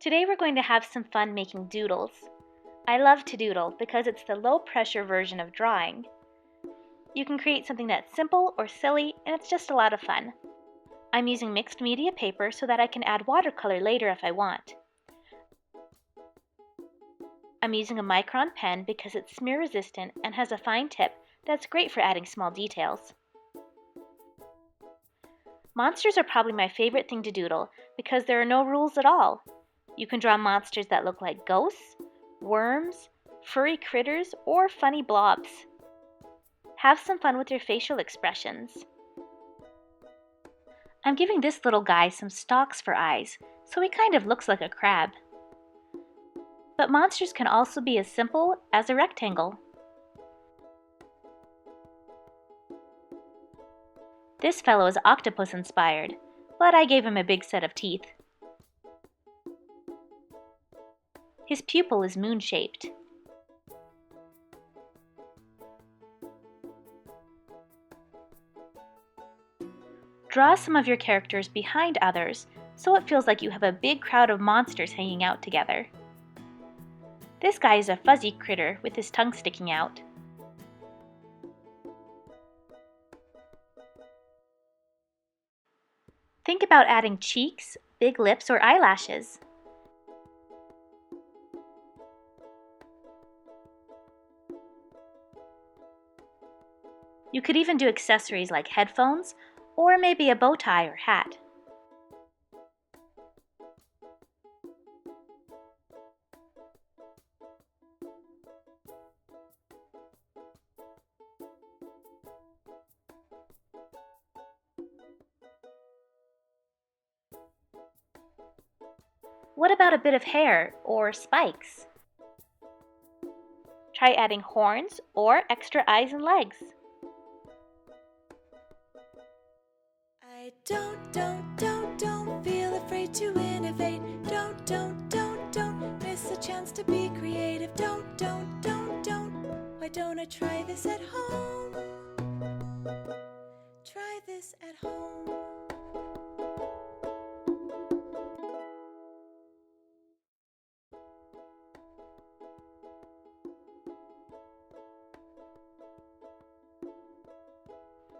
Today we're going to have some fun making doodles. I love to doodle because it's the low-pressure version of drawing. You can create something that's simple or silly, and it's just a lot of fun. I'm using mixed media paper so that I can add watercolor later if I want. I'm using a Micron pen because it's smear resistant and has a fine tip that's great for adding small details. Monsters are probably my favorite thing to doodle because there are no rules at all. You can draw monsters that look like ghosts, worms, furry critters, or funny blobs. Have some fun with your facial expressions. I'm giving this little guy some stalks for eyes, so he kind of looks like a crab. But monsters can also be as simple as a rectangle. This fellow is octopus inspired, but I gave him a big set of teeth. His pupil is moon-shaped. Draw some of your characters behind others so it feels like you have a big crowd of monsters hanging out together. This guy is a fuzzy critter with his tongue sticking out. Think about adding cheeks, big lips, or eyelashes. You could even do accessories like headphones, or maybe a bow tie or hat. What about a bit of hair or spikes? Try adding horns or extra eyes and legs. I don't feel afraid to innovate. Don't miss a chance to be creative. Don't. Why don't I try this at home? Try this at home.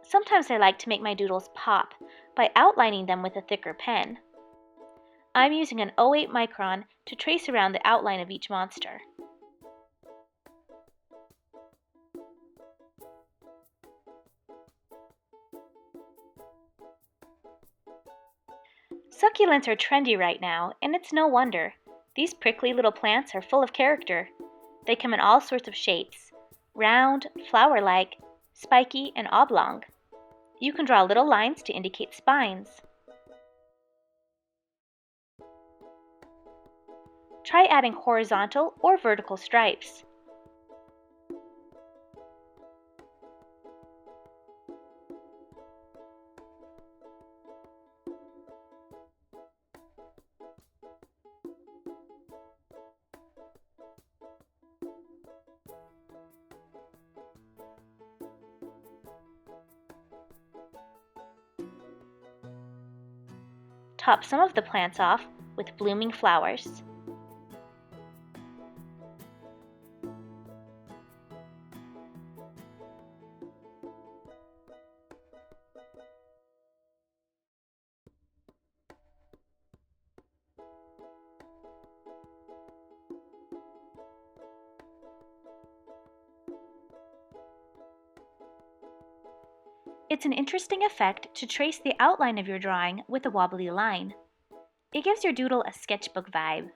Sometimes I like to make my doodles pop by outlining them with a thicker pen. I'm using an 08 micron to trace around the outline of each monster. Succulents are trendy right now, and it's no wonder. These prickly little plants are full of character. They come in all sorts of shapes: round, flower-like, spiky, and oblong. You can draw little lines to indicate spines. Try adding horizontal or vertical stripes. Top some of the plants off with blooming flowers. It's an interesting effect to trace the outline of your drawing with a wobbly line. It gives your doodle a sketchbook vibe.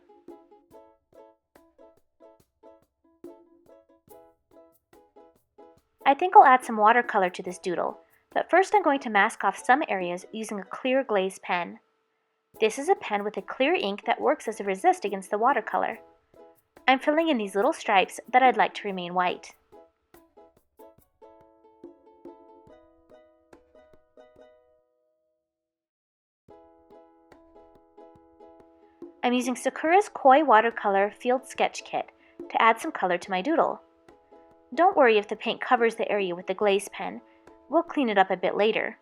I think I'll add some watercolor to this doodle, but first I'm going to mask off some areas using a clear glaze pen. This is a pen with a clear ink that works as a resist against the watercolor. I'm filling in these little stripes that I'd like to remain white. I'm using Sakura's Koi Watercolor Field Sketch Kit to add some color to my doodle. Don't worry if the paint covers the area with the glaze pen. We'll clean it up a bit later.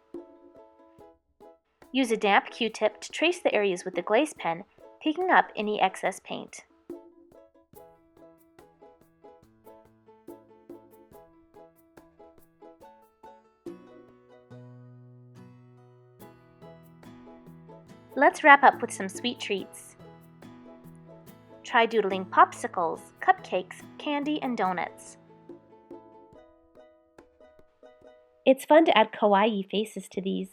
Use a damp Q-tip to trace the areas with the glaze pen, picking up any excess paint. Let's wrap up with some sweet treats. Try doodling popsicles, cupcakes, candy, and donuts. It's fun to add kawaii faces to these.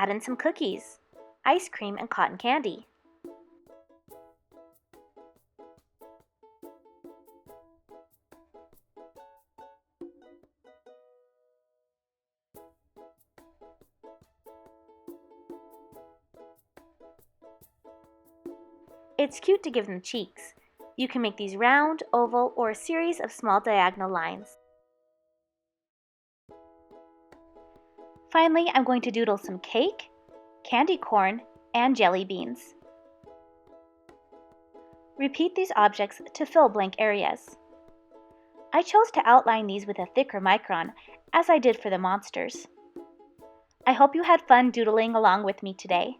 Add in some cookies, ice cream, and cotton candy. It's cute to give them cheeks. You can make these round, oval, or a series of small diagonal lines. Finally, I'm going to doodle some cake, candy corn, and jelly beans. Repeat these objects to fill blank areas. I chose to outline these with a thicker micron, as I did for the monsters. I hope you had fun doodling along with me today.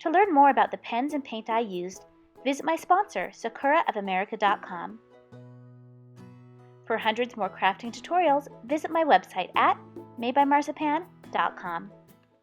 To learn more about the pens and paint I used, visit my sponsor, sakuraofamerica.com. For hundreds more crafting tutorials, visit my website at madebymarzipan.com.